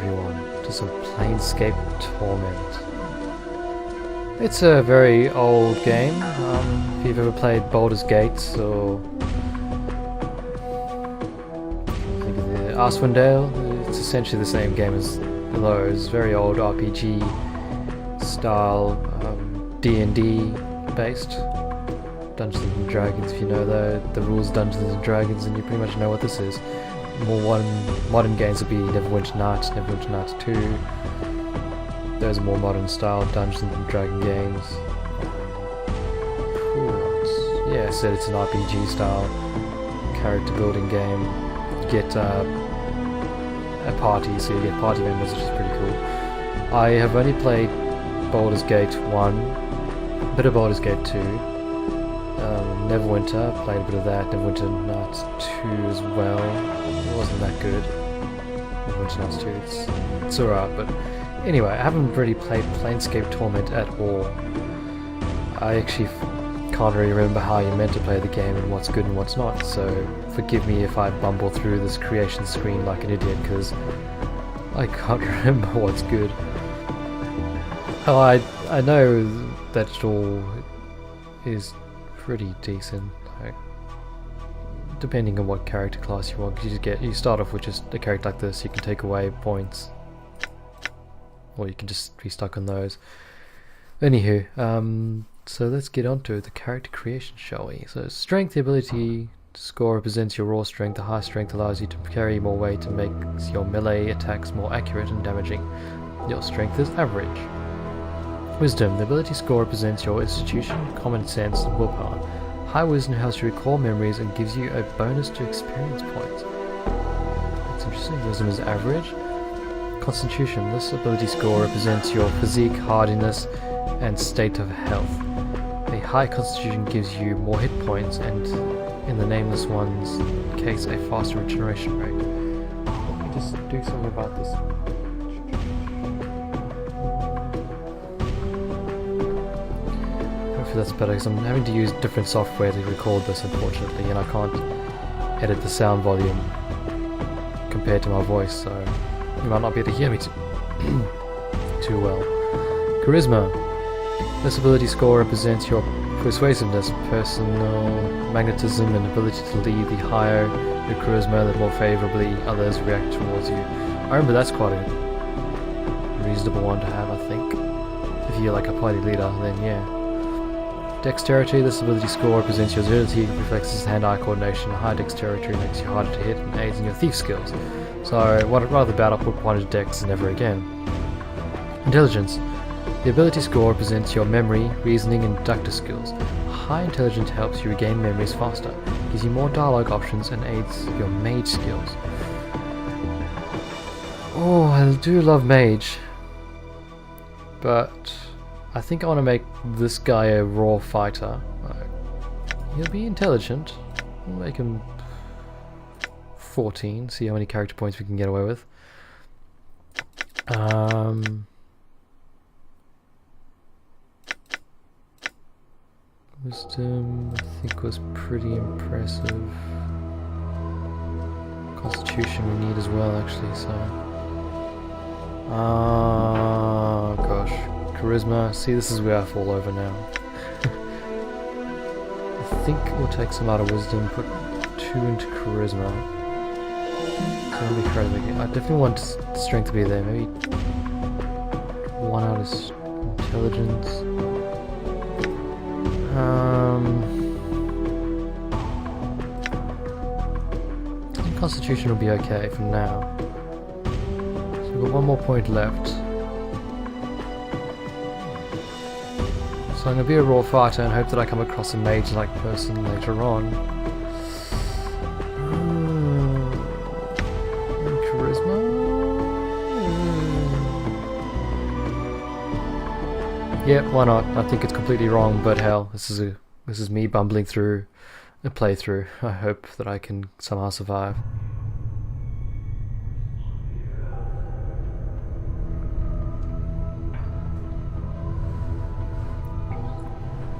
everyone to some Planescape Torment. It's a very old game. If you've ever played Baldur's Gate or think of the Icewind Dale, it's essentially the same game as those. Very old RPG style, D&D based. Dungeons and Dragons, if you know the rules of Dungeons and Dragons, and you pretty much know what this is. More modern games would be Neverwinter Nights, Neverwinter Nights 2. Those are more modern style Dungeons and Dragon games. Yeah, I said it's an RPG style character building game. You get a party, so you get party members, which is pretty cool. I have only played Baldur's Gate 1, a bit of Baldur's Gate 2. Neverwinter, played a bit of that. Neverwinter Nights 2 as well. It wasn't that good. Neverwinter Nights 2, it's alright, but anyway, I haven't really played Planescape Torment at all. I actually can't really remember how you're meant to play the game and what's good and what's not, so forgive me if I bumble through this creation screen like an idiot, because I can't remember what's good. Oh, I know that it all is pretty decent, like, depending on what character class you want, because you start off with just a character like this. You can take away points, or you can just be stuck on those. Anywho, so let's get on to the character creation, shall we? So strength, the ability score represents your raw strength. The high strength allows you to carry more weight and makes your melee attacks more accurate and damaging. Your strength is average. Wisdom, the ability score represents your institution, common sense, and willpower. High wisdom helps you recall memories and gives you a bonus to experience points. That's interesting. Wisdom is average. Constitution, this ability score represents your physique, hardiness, and state of health. A high constitution gives you more hit points and, in the nameless one's case, a faster regeneration rate. Let me just do something about this. Hopefully that's better, because I'm having to use different software to record this, unfortunately, and I can't edit the sound volume compared to my voice, so you might not be able to hear me too well. Charisma. This ability score represents your persuasiveness, personal magnetism, and ability to lead. The higher your charisma, the more favourably others react towards you. I remember that's quite a reasonable one to have, I think. If you're like a party leader, then yeah. Dexterity, this ability score represents your agility, reflexes, hand-eye coordination. High dexterity makes you harder to hit and aids in your thief skills. So, rather bad, I'll put 1 Dex never again. Intelligence. The ability score represents your memory, reasoning, and deductive skills. High intelligence helps you regain memories faster, gives you more dialogue options, and aids your mage skills. Oh, I do love mage, but I think I want to make this guy a raw fighter. He'll be intelligent. We'll make him 14, see how many character points we can get away with. Wisdom, I think, was pretty impressive. Constitution we need as well, actually, so... gosh. Charisma, see, this is where I fall over now. I think we'll take some out of Wisdom, put 2 into Charisma. So it'll be crazy. I definitely want Strength to be there, maybe 1 out of Intelligence. I think Constitution will be okay for now. So we've got 1 more point left. So I'm going to be a raw fighter and hope that I come across a mage-like person later on. Charisma? Yeah, why not? I think it's completely wrong, but hell, this is me bumbling through a playthrough. I hope that I can somehow survive.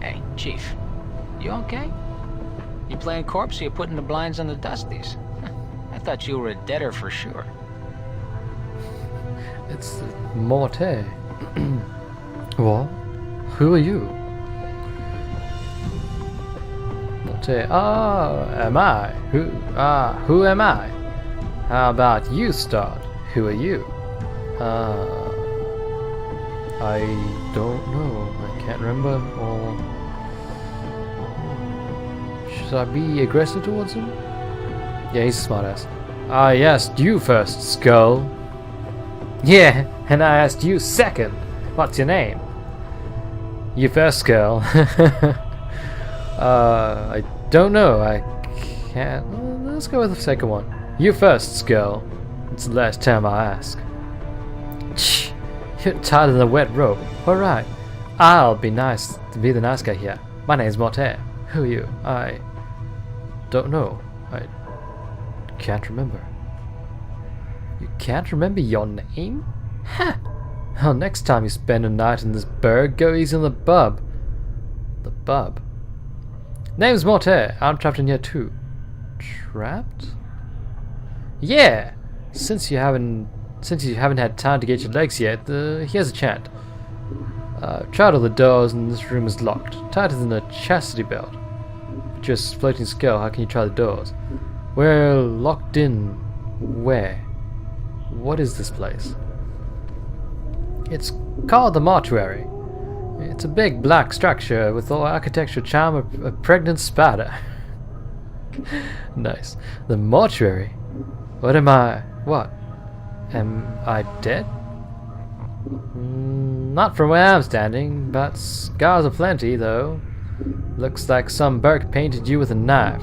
Hey, Chief. You okay? You playing corpse or you putting the blinds on the dusties? I thought you were a deader for sure. it's Mortuary. What? Who are you? Mortuary. Oh, am I? Who am I? How about you start? Who are you? I don't know. I can't remember. Or should I be aggressive towards him? Yeah, he's a smartass. I asked you first, Skull. Yeah, and I asked you second. What's your name? You first, Skull. I don't know. I can't. Let's go with the second one. You first, Skull. It's the last time I ask. Shh. You're tired of the wet rope. Alright. I'll be nice to be the nice guy here. My name's Mortuary. Who are you? I don't know. I can't remember. You can't remember your name? Ha! Well, next time you spend a night in this burg, go easy on the bub. The bub? Name's Mortuary. I'm trapped in here too. Trapped? Yeah! Since you haven't had time to get your legs yet, here's a chant. Tried all the doors and this room is locked. Tighter than a chastity belt. Just floating skull, how can you try the doors? We're locked in. Where? What is this place? It's called the Mortuary. It's a big black structure with the architectural charm of a pregnant spider. Nice. The Mortuary? What am I? What? Am I dead? Not from where I'm standing, but scars aplenty though. Looks like some Burke painted you with a knife.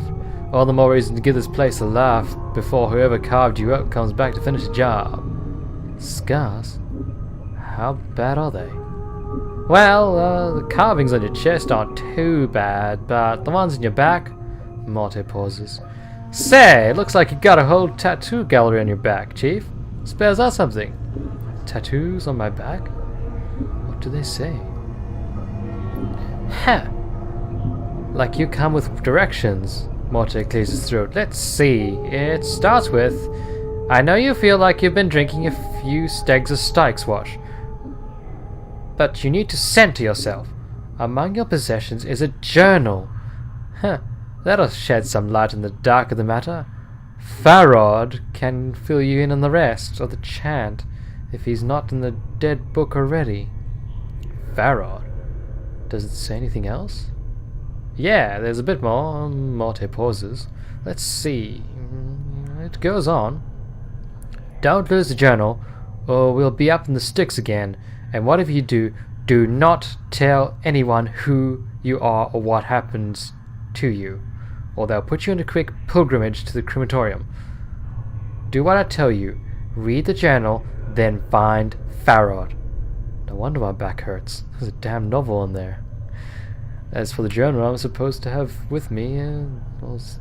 All the more reason to give this place a laugh before whoever carved you up comes back to finish the job. Scars? How bad are they? Well, the carvings on your chest aren't too bad, but the ones in your back? Morte pauses. Say, looks like you got a whole tattoo gallery on your back, Chief. Spells out something. Tattoos on my back? What do they say? Huh. Like you come with directions. Morte clears his throat. Let's see. It starts with, I know you feel like you've been drinking a few stegs of Styx wash, but you need to center yourself. Among your possessions is a journal. Huh. That'll shed some light on the dark of the matter. Farod can fill you in on the rest of the chant if he's not in the dead book already. Farod? Does it say anything else? Yeah, there's a bit more. Morte pauses. Let's see. It goes on. Don't lose the journal, or we'll be up in the sticks again. And whatever you do, do not tell anyone who you are or what happens to you, or they'll put you on a quick pilgrimage to the crematorium. Do what I tell you. Read the journal, then find Farod. No wonder my back hurts. There's a damn novel in there. As for the journal I'm supposed to have with me, was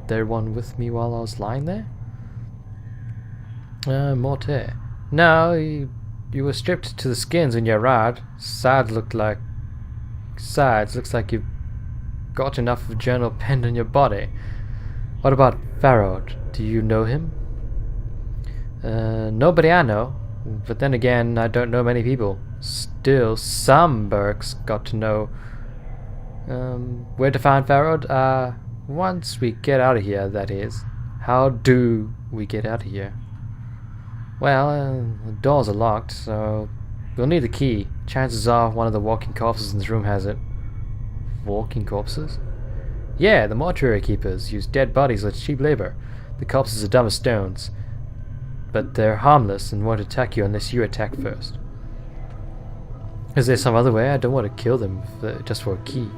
there one with me while I was lying there? Morte. No, you were stripped to the skins when you arrived. Looks like you've got enough of a journal penned in your body. What about Farod? Do you know him? Nobody I know. But then again, I don't know many people. Still, some Burks got to know where to find Farod. Once we get out of here, that is. How do we get out of here? Well, the doors are locked, so we'll need the key. Chances are one of the walking corpses in this room has it. Walking corpses? Yeah, the mortuary keepers use dead bodies as cheap labor. The corpses are dumb as stones, but they're harmless and won't attack you unless you attack first. Is there some other way? I don't want to kill them just for a key.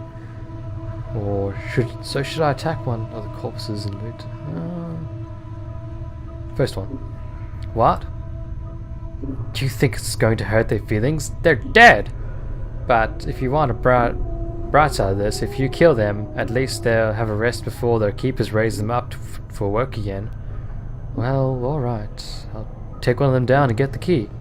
Or should I attack one of the corpses and loot? First one. What? Do you think it's going to hurt their feelings? They're dead! But if you want a bright side of this, if you kill them, at least they'll have a rest before their keepers raise them up for work again. Well, alright. I'll take one of them down and get the key.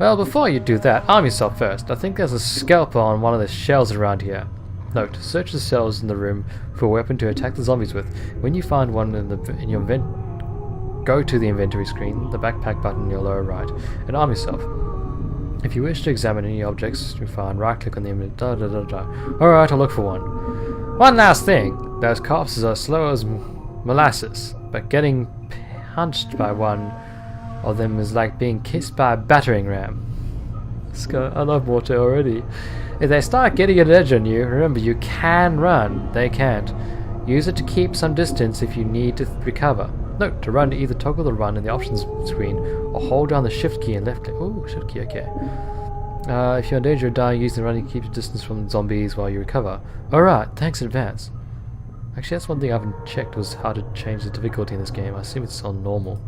Well, before you do that, arm yourself first. I think there's a scalpel on one of the shelves around here. Note, search the cells in the room for a weapon to attack the zombies with. When you find one in your Go to the inventory screen, the backpack button in your lower right, and arm yourself. If you wish to examine any objects you find, right click on the image. Alright, I'll look for one. One last thing. Those corpses are slow as molasses, but getting punched by one of them is like being kissed by a battering ram. I love Mortuary already. If they start getting an edge on you, remember you can run. They can't. Use it to keep some distance if you need to recover. Note, to run, either toggle the run in the options screen or hold down the shift key and left click. Oh, shift key, okay. If you're in danger of dying, use the run to keep your distance from zombies while you recover. Alright, thanks in advance. Actually, that's one thing I haven't checked, was how to change the difficulty in this game. I assume it's on normal.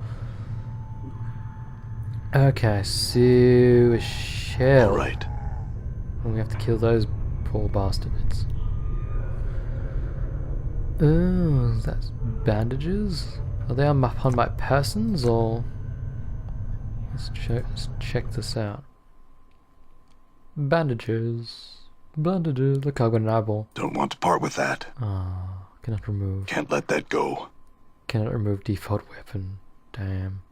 Okay, so a shell. Alright. And we have to kill those poor bastards. Oh, that's bandages? Are they on my persons, or... Let's check this out. Bandages. Bandages. Look, I've got an eyeball. Don't want to part with that. Ah, cannot remove. Can't let that go. Cannot remove default weapon. Damn.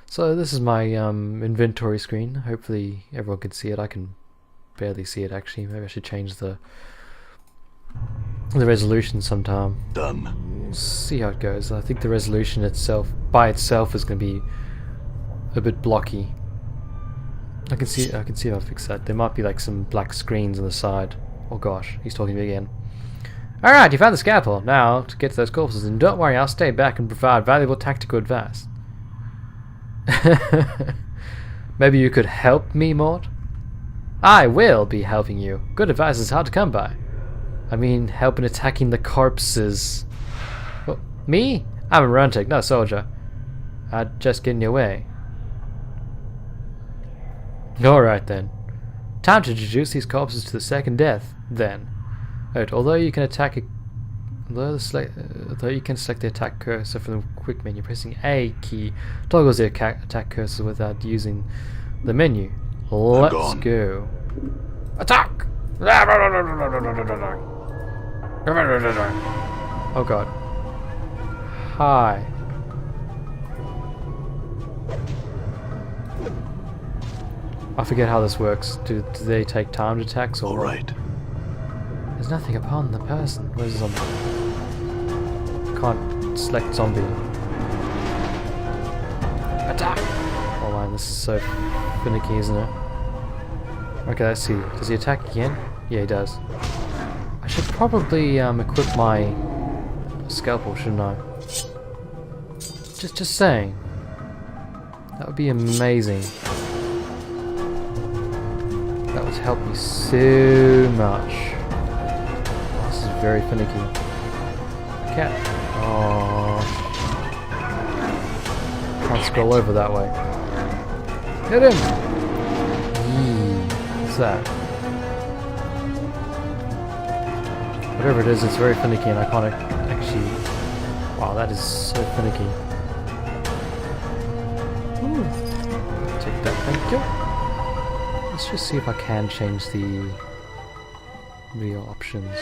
So this is my inventory screen. Hopefully everyone can see it. I can barely see it actually. Maybe I should change the resolution sometime. Done. We'll see how it goes. I think the resolution itself, by itself, is going to be a bit blocky. I can see how I fix that. There might be like some black screens on the side. Oh gosh, he's talking to me again. Alright, you found the scalpel. Now to get to those corpses, and don't worry, I'll stay back and provide valuable tactical advice. Maybe you could help me, Mort? I will be helping you. Good advice is hard to come by. I mean, help in attacking the corpses. Oh, me? I'm a runtic, not a soldier. I'd just get in your way. Alright then. Time to introduce these corpses to the second death, then. Note, although you can select the attack cursor from the quick menu, pressing A key toggles the attack cursor without using the menu. Let's go. Attack! Oh god. Hi. I forget how this works. Do they take timed attacks or Alright. There's nothing upon the person. Where's the zombie? Can't select zombie. Attack! Oh man, this is so finicky, isn't it? Okay, let's see. Does he attack again? Yeah, he does. I should probably equip my scalpel, shouldn't I? Just saying. That would be amazing. That would help me so much. Oh, this is very finicky. Cat. Oh. Can't scroll over that way. Hit him! What's that? Whatever it is, it's very finicky and I can't actually... Wow, that is so finicky. Ooh. Take that, thank you. Let's just see if I can change the real options.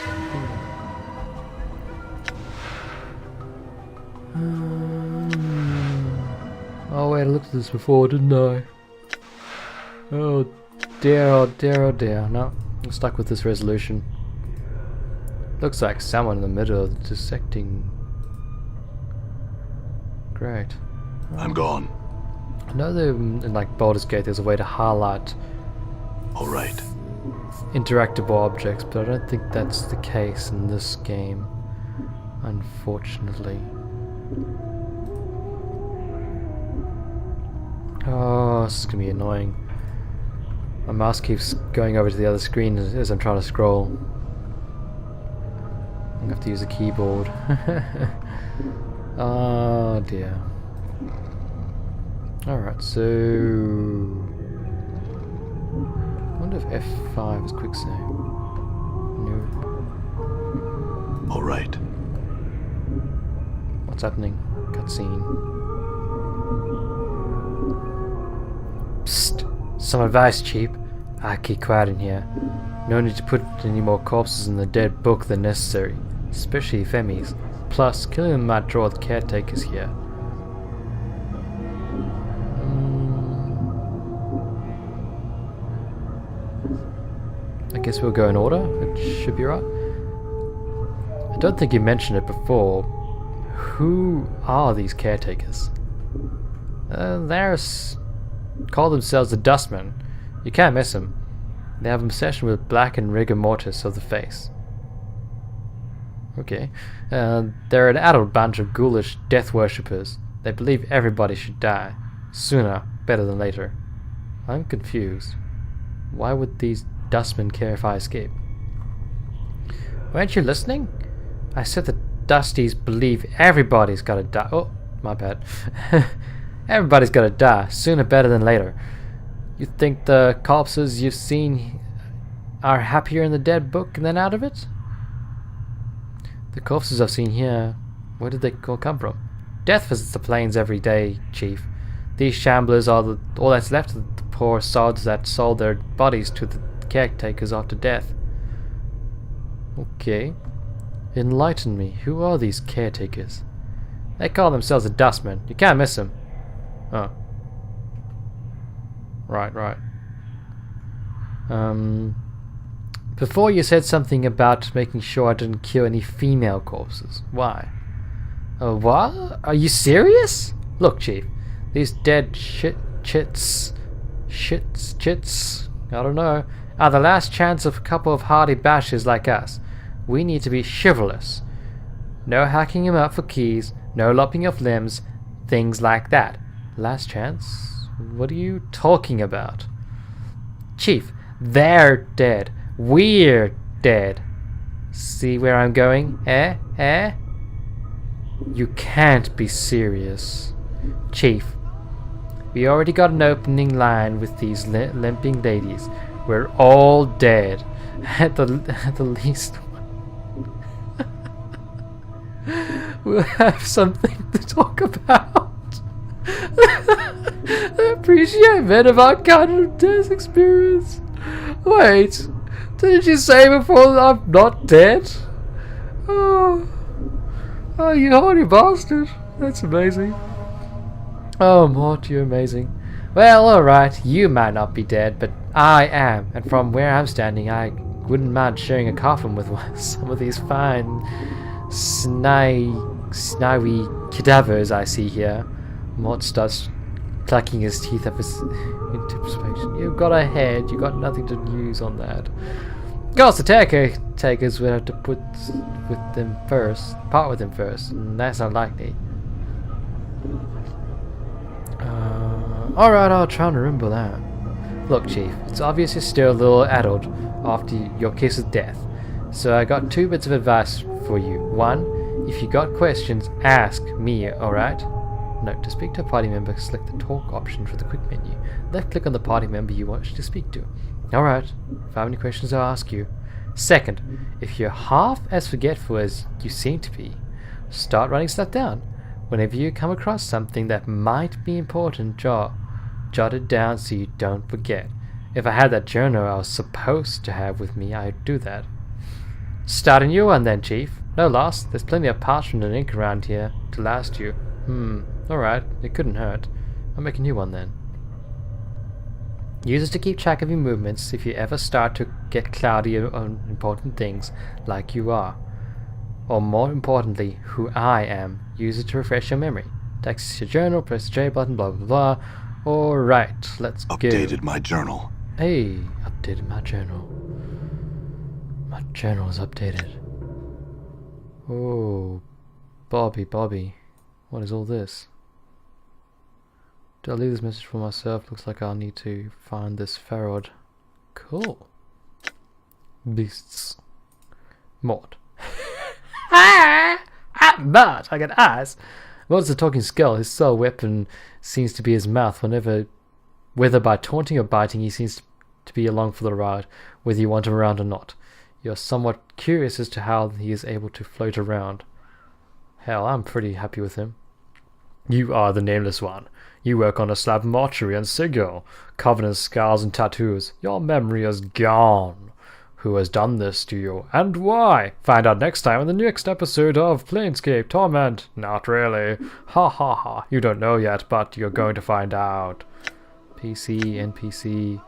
Oh wait, I looked at this before, didn't I? Oh dear, oh dear, oh dear. No, I'm stuck with this resolution. Looks like someone in the middle of the dissecting. Great. I'm gone. I know that in like Baldur's Gate there's a way to highlight Alright. interactable objects, but I don't think that's the case in this game, unfortunately. Oh, this is gonna be annoying. My mouse keeps going over to the other screen as I'm trying to scroll. I'm gonna have to use a keyboard. Oh dear. Alright, so... I wonder if F5 is quick save. No. Alright. What's happening? Cutscene. Psst! Some advice, Chief. I keep quiet in here. No need to put any more corpses in the dead book than necessary, especially Femi's. Plus, killing them might draw the caretakers here. guess we'll go in order. It should be right. I don't think you mentioned it before. Who are these caretakers? Call themselves the Dustmen. You can't miss them. They have an obsession with black and rigor mortis of the face. Okay. They're an adult bunch of ghoulish death worshippers. They believe everybody should die. Sooner, better than later. I'm confused. Why would these Dustmen care if I escape? Weren't you listening? I said the Dusties believe everybody's gotta die. Oh, my bad. Everybody's gotta die. Sooner, better than later. You think the corpses you've seen are happier in the dead book than out of it? The corpses I've seen here, where did they all come from? Death visits the plains every day, Chief. These shamblers are all that's left of the poor sods that sold their bodies to the caretakers after death. Okay. Enlighten me. Who are these caretakers? They call themselves the Dustmen. You can't miss them. Oh. Right. Before you said something about making sure I didn't kill any female corpses. Why? What? Are you serious? Look, Chief. These dead chits, I don't know, are the last chance of a couple of hardy bashes like us. We need to be chivalrous. No hacking him up for keys, no lopping off limbs, things like that. Last chance? What are you talking about? Chief, they're dead. We're dead. See where I'm going? Eh? You can't be serious. Chief, we already got an opening line with these limping ladies. We're all dead. At the least, we'll have something to talk about. I appreciate men of our kind of death experience. Wait, didn't you say before that I'm not dead? Oh, you horny bastard. That's amazing. Oh, Mort, you're amazing. Well, alright, you might not be dead, but I am, and from where I'm standing, I wouldn't mind sharing a coffin with some of these fine, snowy cadavers I see here. Mort starts clucking his teeth up his anticipation. You've got a head, you've got nothing to use on that. Of course, the caretakers would have to part with them first, and that's unlikely. Alright, I'll try and remember that. Look, Chief, it's obvious you're still a little addled after your case of death, so I got 2 bits of advice for you. 1, if you got questions, ask me, alright? Note, to speak to a party member, select the talk option for the quick menu. Left click on the party member you want to speak to. Alright, if I have any questions I'll ask you. 2nd, if you're half as forgetful as you seem to be, start writing stuff down. Whenever you come across something that might be important, jot it down so you don't forget. If I had that journal I was supposed to have with me, I'd do that. Start a new one then, Chief. No loss. There's plenty of parchment and ink around here to last you. Alright, it couldn't hurt. I'll make a new one then. Use it to keep track of your movements if you ever start to get cloudy on important things like you are. Or more importantly, who I am. Use it to refresh your memory. Text your journal, press the J button, blah blah blah. Alright, let's go. Updated my journal. Hey, updated my journal. My journal is updated. Oh, Bobby. What is all this? Did I leave this message for myself? Looks like I'll need to find this Farod. Cool. Beasts. Mort. But I got eyes. Mort's a talking skull. His sole weapon seems to be his mouth. Whether by taunting or biting, he seems to be along for the ride, whether you want him around or not. You're somewhat curious as to how he is able to float around. Hell, I'm pretty happy with him. You are the nameless one. You work on a slab mortuary and Sigil, covered in scars and tattoos. Your memory is gone. Who has done this to you, and why? Find out next time in the next episode of Planescape Torment. Not really. Ha ha ha. You don't know yet, but you're going to find out. PC, NPC,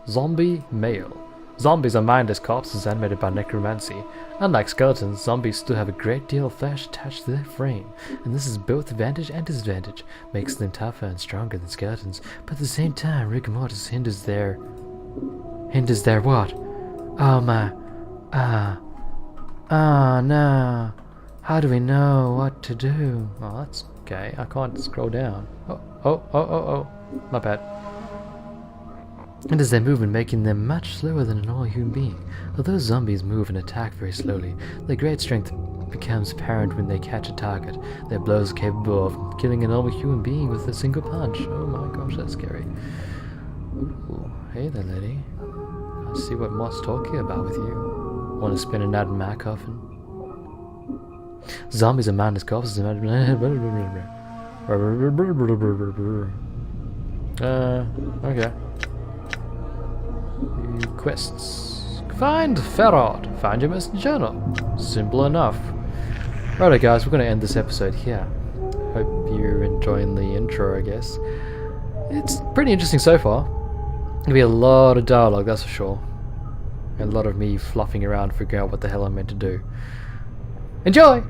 zombie, male. Zombies are mindless corpses animated by necromancy. Unlike skeletons, zombies still have a great deal of flesh attached to their frame, and this is both advantage and disadvantage, makes them tougher and stronger than skeletons, but at the same time, rigor mortis hinders their what? Oh my, no, how do we know what to do? Oh, that's okay, I can't scroll down. Oh, my bad. It is their movement making them much slower than a normal human being. Although zombies move and attack very slowly, their great strength becomes apparent when they catch a target. Their blows are capable of killing a normal human being with a single punch. Oh my gosh, that's scary. Ooh, hey there, lady. Let's see what Mott's talking about with you. Want to spin a nut in my coffin? Zombies are mindless corpses. Okay. Quests. Find Ferrod. Find your missing journal. Simple enough. Righto guys, we're going to end this episode here. Hope you're enjoying the intro, I guess. It's pretty interesting so far. There'll be a lot of dialogue, that's for sure. And a lot of me fluffing around figuring out what the hell I'm meant to do. Enjoy!